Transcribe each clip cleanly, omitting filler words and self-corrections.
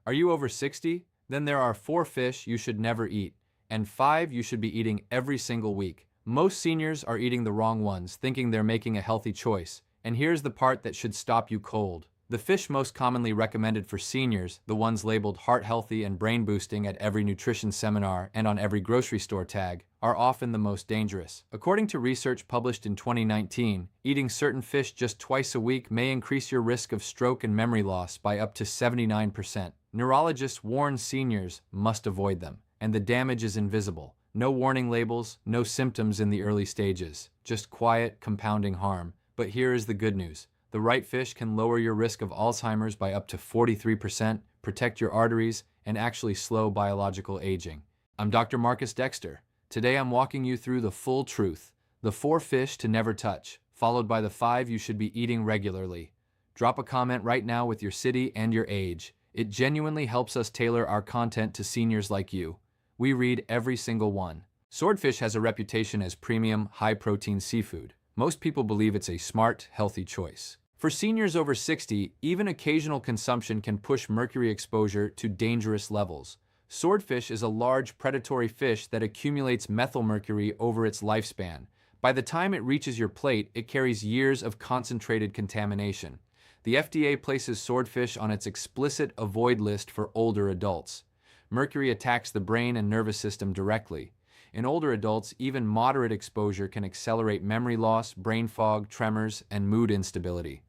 Are you over 60? Then there are 4 fish you should never eat, and 5 you should be eating every single week. Most seniors are eating the wrong ones, thinking they're making a healthy choice. And here's the part that should stop you cold. The fish most commonly recommended for seniors, the ones labeled heart healthy and brain boosting at every nutrition seminar and on every grocery store tag, are often the most dangerous. According to research published in 2019, eating certain fish just twice a week may increase your risk of stroke and memory loss by up to 79%. Neurologists warn seniors must avoid them, and the damage is invisible. No warning labels, no symptoms in the early stages, just quiet, compounding harm. But here is the good news. The right fish can lower your risk of Alzheimer's by up to 43%, protect your arteries, and actually slow biological aging. I'm Dr. Markus Dexter. Today I'm walking you through the full truth. The 4 fish to never touch, followed by the 5 you should be eating regularly. Drop a comment right now with your city and your age. It genuinely helps us tailor our content to seniors like you. We read every single one. Swordfish has a reputation as premium, high-protein seafood. Most people believe it's a smart, healthy choice. For seniors over 60, even occasional consumption can push mercury exposure to dangerous levels. Swordfish is a large predatory fish that accumulates methylmercury over its lifespan. By the time it reaches your plate, it carries years of concentrated contamination. The FDA places swordfish on its explicit avoid list for older adults. Mercury attacks the brain and nervous system directly. In older adults, even moderate exposure can accelerate memory loss, brain fog, tremors, and mood instability.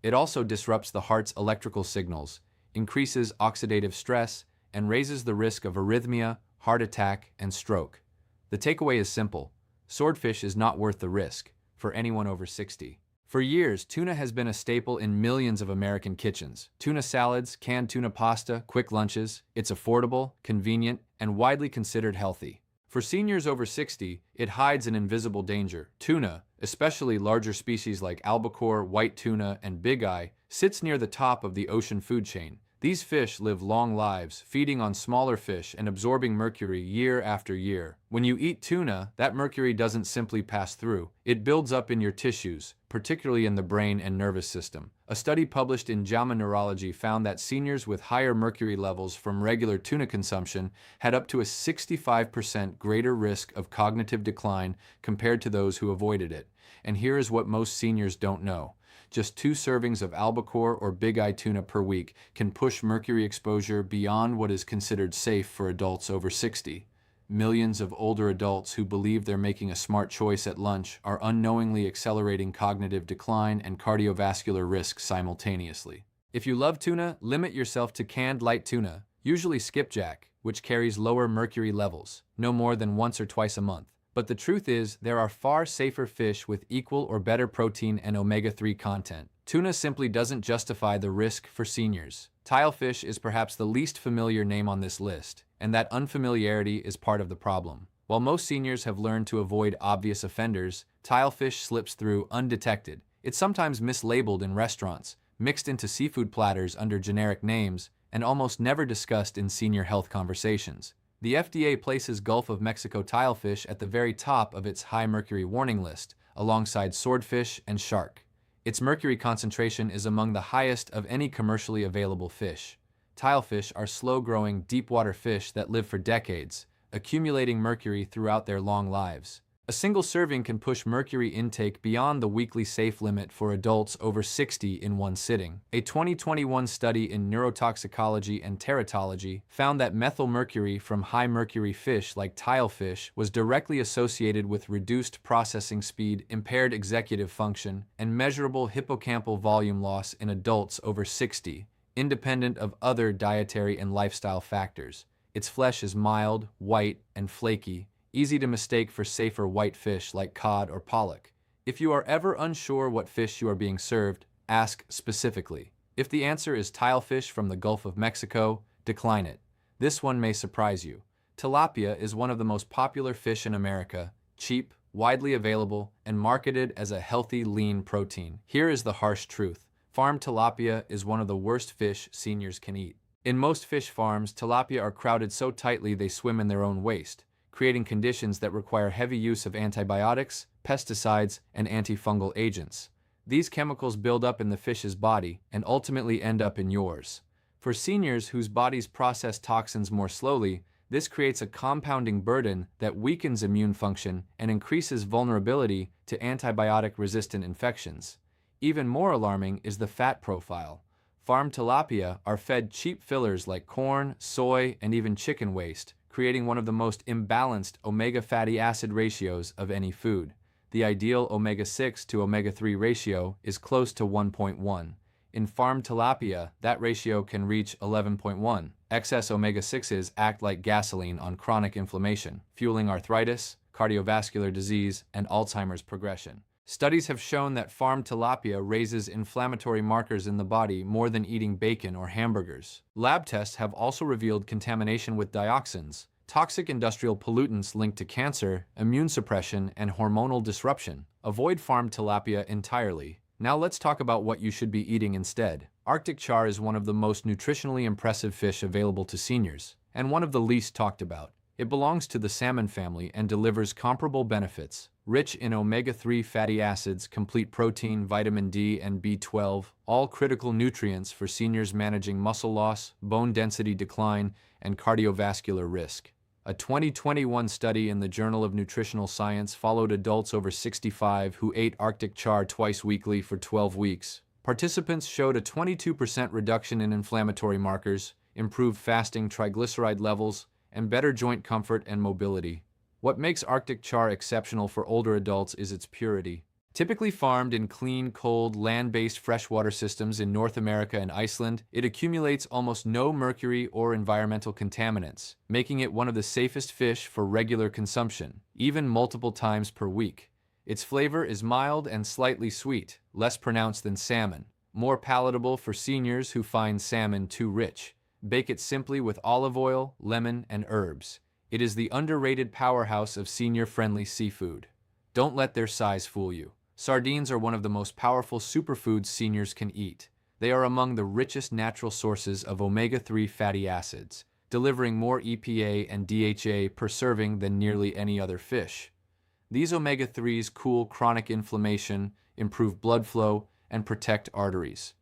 It also disrupts the heart's electrical signals, increases oxidative stress, and raises the risk of arrhythmia, heart attack, and stroke. The takeaway is simple. Swordfish is not worth the risk for anyone over 60. For years, tuna has been a staple in millions of American kitchens. Tuna salads, canned tuna pasta, quick lunches. It's affordable, convenient, and widely considered healthy. For seniors over 60, it hides an invisible danger. Tuna, especially larger species like albacore, white tuna, and bigeye, sits near the top of the ocean food chain. These fish live long lives, feeding on smaller fish and absorbing mercury year after year. When you eat tuna, that mercury doesn't simply pass through. It builds up in your tissues, particularly in the brain and nervous system. A study published in JAMA Neurology found that seniors with higher mercury levels from regular tuna consumption had up to a 65% greater risk of cognitive decline compared to those who avoided it. And here is what most seniors don't know. Just 2 servings of albacore or bigeye tuna per week can push mercury exposure beyond what is considered safe for adults over 60. Millions of older adults who believe they're making a smart choice at lunch are unknowingly accelerating cognitive decline and cardiovascular risk simultaneously. If you love tuna, limit yourself to canned light tuna, usually skipjack, which carries lower mercury levels, no more than once or twice a month. But the truth is, there are far safer fish with equal or better protein and omega-3 content. Tuna simply doesn't justify the risk for seniors. Tilefish is perhaps the least familiar name on this list, and that unfamiliarity is part of the problem. While most seniors have learned to avoid obvious offenders, tilefish slips through undetected. It's sometimes mislabeled in restaurants, mixed into seafood platters under generic names, and almost never discussed in senior health conversations. The FDA places Gulf of Mexico tilefish at the very top of its high mercury warning list, alongside swordfish and shark. Its mercury concentration is among the highest of any commercially available fish. Tilefish are slow-growing, deep-water fish that live for decades, accumulating mercury throughout their long lives. A single serving can push mercury intake beyond the weekly safe limit for adults over 60 in one sitting. A 2021 study in neurotoxicology and teratology found that methylmercury from high-mercury fish like tilefish was directly associated with reduced processing speed, impaired executive function, and measurable hippocampal volume loss in adults over 60, independent of other dietary and lifestyle factors. Its flesh is mild, white, and flaky, easy to mistake for safer white fish like cod or pollock. If you are ever unsure what fish you are being served, ask specifically. If the answer is tilefish from the Gulf of Mexico, decline it. This one may surprise you. Tilapia is one of the most popular fish in America, cheap, widely available, and marketed as a healthy, lean protein. Here is the harsh truth. Farmed tilapia is one of the worst fish seniors can eat. In most fish farms, tilapia are crowded so tightly they swim in their own waste, creating conditions that require heavy use of antibiotics, pesticides, and antifungal agents. These chemicals build up in the fish's body and ultimately end up in yours. For seniors whose bodies process toxins more slowly, this creates a compounding burden that weakens immune function and increases vulnerability to antibiotic-resistant infections. Even more alarming is the fat profile. Farmed tilapia are fed cheap fillers like corn, soy, and even chicken waste, creating one of the most imbalanced omega fatty acid ratios of any food. The ideal omega-6 to omega-3 ratio is close to 1.1. In farmed tilapia, that ratio can reach 11.1. Excess omega-6s act like gasoline on chronic inflammation, fueling arthritis, cardiovascular disease, and Alzheimer's progression. Studies have shown that farmed tilapia raises inflammatory markers in the body more than eating bacon or hamburgers. Lab tests have also revealed contamination with dioxins, toxic industrial pollutants linked to cancer, immune suppression, and hormonal disruption. Avoid farmed tilapia entirely. Now let's talk about what you should be eating instead. Arctic char is one of the most nutritionally impressive fish available to seniors, and one of the least talked about. It belongs to the salmon family and delivers comparable benefits. Rich in omega-3 fatty acids, complete protein, vitamin D, and B12, all critical nutrients for seniors managing muscle loss, bone density decline, and cardiovascular risk. A 2021 study in the Journal of Nutritional Science followed adults over 65 who ate Arctic char twice weekly for 12 weeks. Participants showed a 22% reduction in inflammatory markers, improved fasting triglyceride levels, and better joint comfort and mobility. What makes Arctic char exceptional for older adults is its purity. Typically farmed in clean, cold, land-based freshwater systems in North America and Iceland, it accumulates almost no mercury or environmental contaminants, making it one of the safest fish for regular consumption, even multiple times per week. Its flavor is mild and slightly sweet, less pronounced than salmon, more palatable for seniors who find salmon too rich. Bake it simply with olive oil, lemon, and herbs. It is the underrated powerhouse of senior-friendly seafood. Don't let their size fool you. Sardines are one of the most powerful superfoods seniors can eat. They are among the richest natural sources of omega-3 fatty acids, delivering more EPA and DHA per serving than nearly any other fish. These omega-3s cool chronic inflammation, improve blood flow, and protect arteries.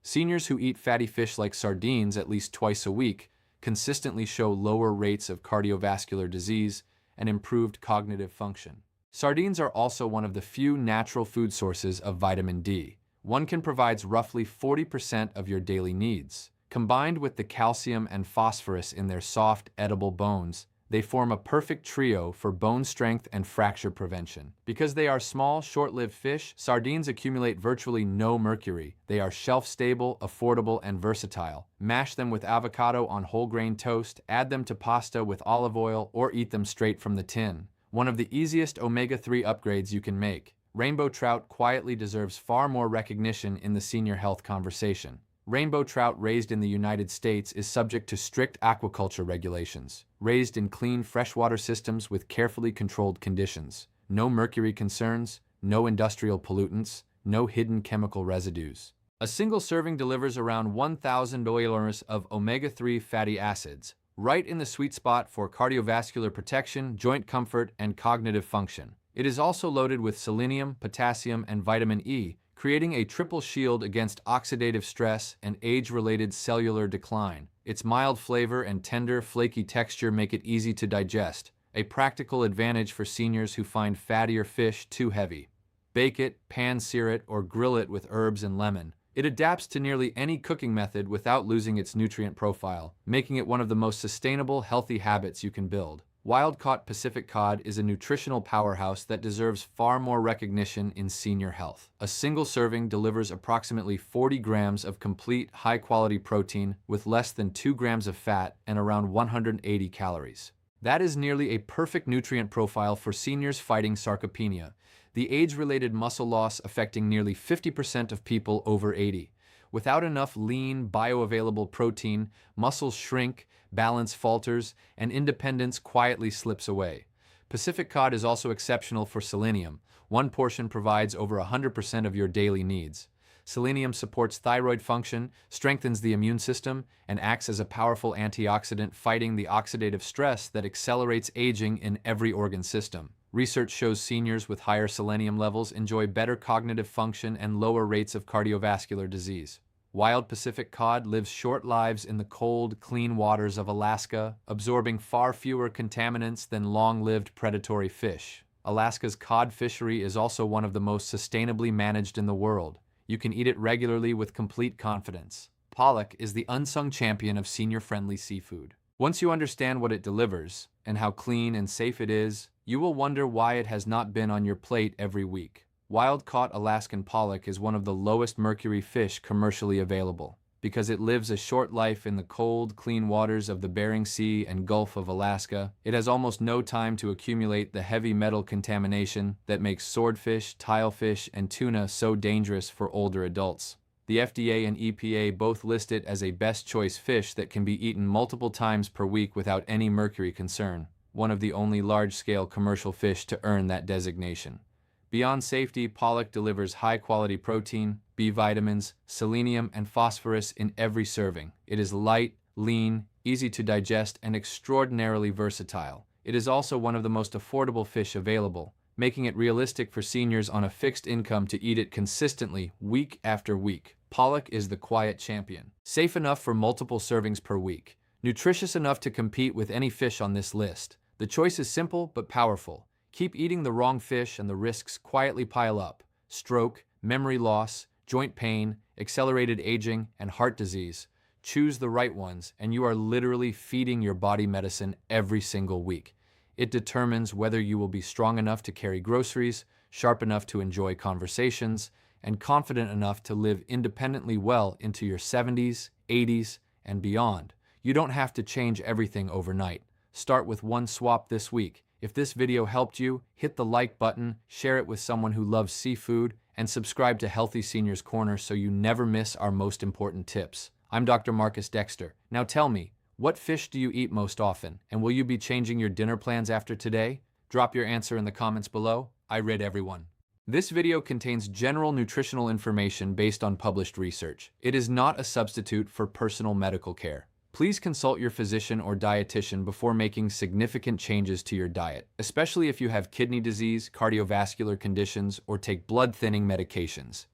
Seniors who eat fatty fish like sardines at least twice a week consistently show lower rates of cardiovascular disease and improved cognitive function. Sardines are also one of the few natural food sources of vitamin D. One can provide roughly 40% of your daily needs. Combined with the calcium and phosphorus in their soft, edible bones, they form a perfect trio for bone strength and fracture prevention. Because they are small, short-lived fish, sardines accumulate virtually no mercury. They are shelf-stable, affordable, and versatile. Mash them with avocado on whole-grain toast, add them to pasta with olive oil, or eat them straight from the tin. One of the easiest omega-3 upgrades you can make. Rainbow trout quietly deserves far more recognition in the senior health conversation. Rainbow trout raised in the United States is subject to strict aquaculture regulations. Raised in clean freshwater systems with carefully controlled conditions. No mercury concerns, no industrial pollutants, no hidden chemical residues. A single serving delivers around 1,000 milliliters of omega-3 fatty acids, right in the sweet spot for cardiovascular protection, joint comfort, and cognitive function. It is also loaded with selenium, potassium, and vitamin E, creating a triple shield against oxidative stress and age-related cellular decline. Its mild flavor and tender, flaky texture make it easy to digest, a practical advantage for seniors who find fattier fish too heavy. Bake it, pan-sear it, or grill it with herbs and lemon. It adapts to nearly any cooking method without losing its nutrient profile, making it one of the most sustainable, healthy habits you can build. Wild-caught Pacific cod is a nutritional powerhouse that deserves far more recognition in senior health. A single serving delivers approximately 40 grams of complete, high-quality protein with less than 2 grams of fat and around 180 calories. That is nearly a perfect nutrient profile for seniors fighting sarcopenia, the age-related muscle loss affecting nearly 50% of people over 80. Without enough lean, bioavailable protein, muscles shrink, balance falters, and independence quietly slips away. Pacific cod is also exceptional for selenium. One portion provides over 100% of your daily needs. Selenium supports thyroid function, strengthens the immune system, and acts as a powerful antioxidant fighting the oxidative stress that accelerates aging in every organ system. Research shows seniors with higher selenium levels enjoy better cognitive function and lower rates of cardiovascular disease. Wild Pacific cod lives short lives in the cold, clean waters of Alaska, absorbing far fewer contaminants than long-lived predatory fish. Alaska's cod fishery is also one of the most sustainably managed in the world. You can eat it regularly with complete confidence. Pollock is the unsung champion of senior-friendly seafood. Once you understand what it delivers and how clean and safe it is, you will wonder why it has not been on your plate every week. Wild-caught Alaskan pollock is one of the lowest mercury fish commercially available. Because it lives a short life in the cold, clean waters of the Bering Sea and Gulf of Alaska, it has almost no time to accumulate the heavy metal contamination that makes swordfish, tilefish, and tuna so dangerous for older adults. The FDA and EPA both list it as a best choice fish that can be eaten multiple times per week without any mercury concern, one of the only large-scale commercial fish to earn that designation. Beyond safety, pollock delivers high-quality protein, B vitamins, selenium, and phosphorus in every serving. It is light, lean, easy to digest, and extraordinarily versatile. It is also one of the most affordable fish available, making it realistic for seniors on a fixed income to eat it consistently week after week. Pollock is the quiet champion. Safe enough for multiple servings per week. Nutritious enough to compete with any fish on this list. The choice is simple but powerful. Keep eating the wrong fish and the risks quietly pile up. Stroke, memory loss, joint pain, accelerated aging, and heart disease. Choose the right ones, and you are literally feeding your body medicine every single week. It determines whether you will be strong enough to carry groceries, sharp enough to enjoy conversations, and confident enough to live independently well into your 70s, 80s, and beyond. You don't have to change everything overnight. Start with one swap this week. If this video helped you, hit the like button, share it with someone who loves seafood, and subscribe to Healthy Seniors Corner so you never miss our most important tips. I'm Dr. Markus Dexter. Now tell me, what fish do you eat most often? And will you be changing your dinner plans after today? Drop your answer in the comments below. I read everyone. This video contains general nutritional information based on published research. It is not a substitute for personal medical care. Please consult your physician or dietitian before making significant changes to your diet, especially if you have kidney disease, cardiovascular conditions, or take blood-thinning medications.